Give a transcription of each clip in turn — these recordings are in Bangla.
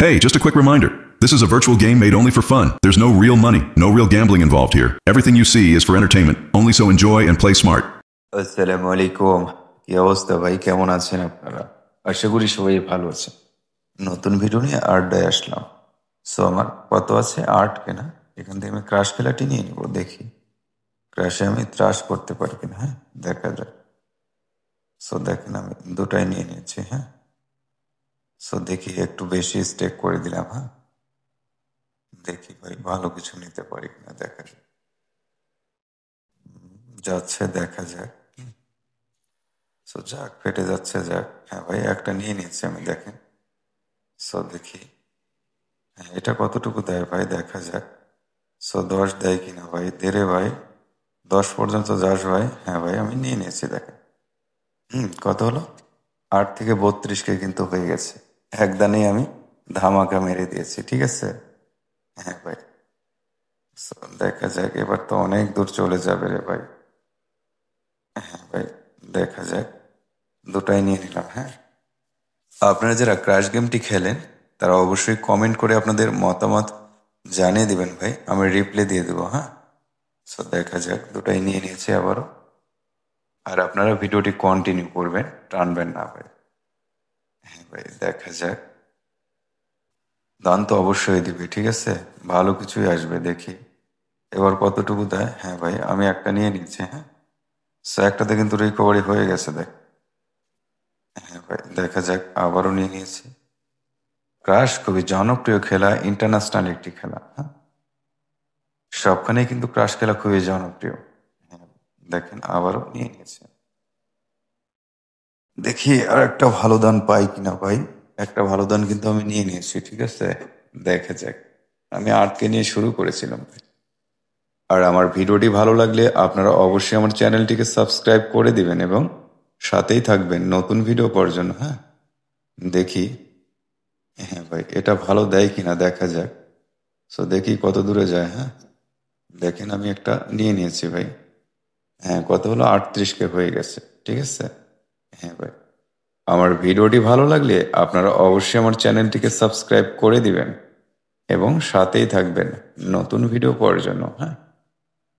Hey, just a quick reminder. This is a virtual game made only for fun. There's no real money, no real gambling involved here. Everything you see is for entertainment. Only so enjoy and play smart. আসসালামু আলাইকুম। কি অবস্থা ভাই, কেমন আছেন আপনারা? আশা করি সবাই ভালো আছে। নতুন ভিডিও নিয়ে আড্ডায় আসলাম। আমার কত আছে 8 কেনা। এখান থেকে আমি ক্রাশ খেলাটি নিয়ে নিব, দেখি ক্রাশে আমি ত্রাস করতে পারি কিনা। হ্যাঁ, দেখা যাক। দেখেন আমি দুটাই নিয়ে নিয়েছি। হ্যাঁ, দেখি একটু বেশি স্টেক করে দিলাম। হ্যাঁ, দেখি ভাই ভালো কিছু নিতে পারি কিনা, দেখা যাক। যাচ্ছে, দেখা যাক। যাক, ফেটে যাচ্ছে, যাক। হ্যাঁ ভাই, একটা নিয়ে নিয়েছি আমি, দেখেন। দেখি হ্যাঁ এটা কতটুকু দেয় ভাই, দেখা যাক। 10 দেয় কিনা ভাই, দেরে ভাই। 10 পর্যন্ত যাস ভাই। হ্যাঁ ভাই, আমি নিয়ে নিয়েছি, দেখেন। কত হলো? 8 থেকে 32 কিন্তু হয়ে গেছে। একদানেই আমি ধামাকা মেরে দিয়েছি, ঠিক আছে। হ্যাঁ ভাই, দেখা যাক। এবার তো অনেক দূর চলে যাবে রে ভাই। হ্যাঁ ভাই, দেখা যাক। দুটাই নিয়ে নিলাম। হ্যাঁ, আপনারা যারা ক্র্যাশ গেমটি খেলেন তারা অবশ্যই কমেন্ট করে আপনাদের মতামত জানিয়ে দিবেন ভাই, আমি রিপ্লাই দিয়ে দেবো। হ্যাঁ, দেখা যাক। দুটাই নিয়ে নিয়েছি আবারও। আর আপনারা ভিডিওটি কন্টিনিউ করবেন, টানবেন না ভাই। হ্যাঁ ভাই, দেখা যাক। দান তো অবশ্যই দিবে, ঠিক আছে। ভালো কিছুই আসবে, দেখি এবার কতটুকু দেয়। হ্যাঁ ভাই, আমি একটা নিয়ে নিচ্ছি। হ্যাঁ, একটাতে কিন্তু রিকভারি হয়ে গেছে, দেখ। হ্যাঁ ভাই, দেখা যাক। আবারও নিয়ে নিয়েছি। ক্রাশ খুবই জনপ্রিয় খেলা, ইন্টারন্যাশনাল একটি খেলা। হ্যাঁ, সবখানেই কিন্তু ক্রাশ খেলা খুবই জনপ্রিয়। হ্যাঁ, দেখেন আবারও নিয়ে নিয়েছে। দেখি আর একটা ভালো দান পাই কিনা ভাই। একটা ভালো দান কিন্তু আমি নিয়ে নিয়েছি, ঠিক আছে। দেখা যাক। আমি 8কে নিয়ে শুরু করেছিলাম। আর আমার ভিডিওটি ভালো লাগলে আপনারা অবশ্যই আমার চ্যানেলটিকে সাবস্ক্রাইব করে দিবেন এবং সাথেই থাকবেন নতুন ভিডিও পাওয়ার জন্য। হ্যাঁ, দেখি। হ্যাঁ ভাই, এটা ভালো দেয় কিনা, দেখা যাক। দেখি কত দূরে যায়। হ্যাঁ, দেখেন আমি একটা নিয়ে নিয়েছি ভাই। হ্যাঁ, কত হলো? 38কে হয়ে গেছে, ঠিক আছে। হ্যাঁ ভাই, আমার ভিডিওটি ভালো লাগলে আপনারা অবশ্যই আমার চ্যানেলটিকে সাবস্ক্রাইব করে দিবেন এবং সাথেই থাকবেন নতুন ভিডিও পাওয়ার জন্য। হ্যাঁ,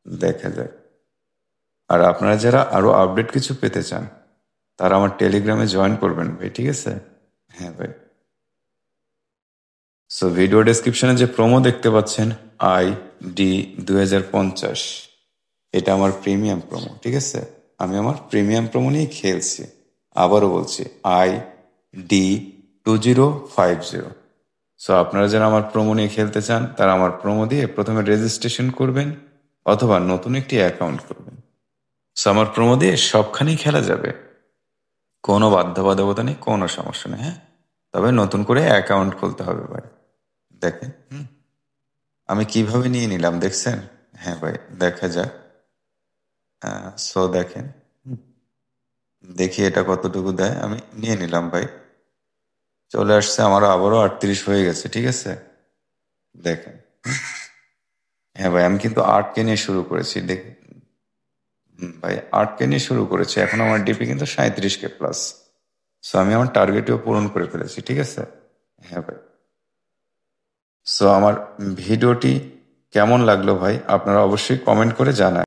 দেখা যায়। আর আপনারা যারা আরো আপডেট কিছু পেতে চান তারা আমার টেলিগ্রামে জয়েন করবেন ভাই, ঠিক আছে। হ্যাঁ ভাই, ভিডিও ডেসক্রিপশনে যে প্রোমো দেখতে পাচ্ছেন, ID 2050, এটা আমার প্রিমিয়াম প্রোমো, ঠিক আছে। আমি আমার প্রিমিয়াম প্রোমো নিয়ে খেলছি। আবারও বলছি, ID 2050। আপনারা যারা আমার প্রোমো নিয়ে খেলতে চান তারা আমার প্রোমো দিয়ে প্রথমে রেজিস্ট্রেশন করবেন অথবা নতুন একটি অ্যাকাউন্ট করবেন। আমার প্রোমো দিয়ে সবখানেই খেলা যাবে, কোনো বাধ্যবাধকতা নেই, কোনো সমস্যা নেই। হ্যাঁ, তবে নতুন করে অ্যাকাউন্ট খুলতে হবে ভাই। দেখেন আমি কিভাবে নিয়ে নিলাম, দেখছেন। হ্যাঁ ভাই, দেখা যাক। দেখেন, দেখি এটা কতটুকু দেয়। আমি নিয়ে নিলাম ভাই, চলে আসছে। আমারও আবারও 38 হয়ে গেছে, ঠিক আছে। দেখেন, হ্যাঁ ভাই, আমি কিন্তু 8কে নিয়ে শুরু করেছি। দেখ ভাই, 8কে নিয়ে শুরু করেছি। এখন আমার ডিপি কিন্তু 37K প্লাস। আমি আমার টার্গেটও পূরণ করে ফেলেছি, ঠিক আছে। হ্যাঁ ভাই, আমার ভিডিওটি কেমন লাগলো ভাই আপনারা অবশ্যই কমেন্ট করে জানান।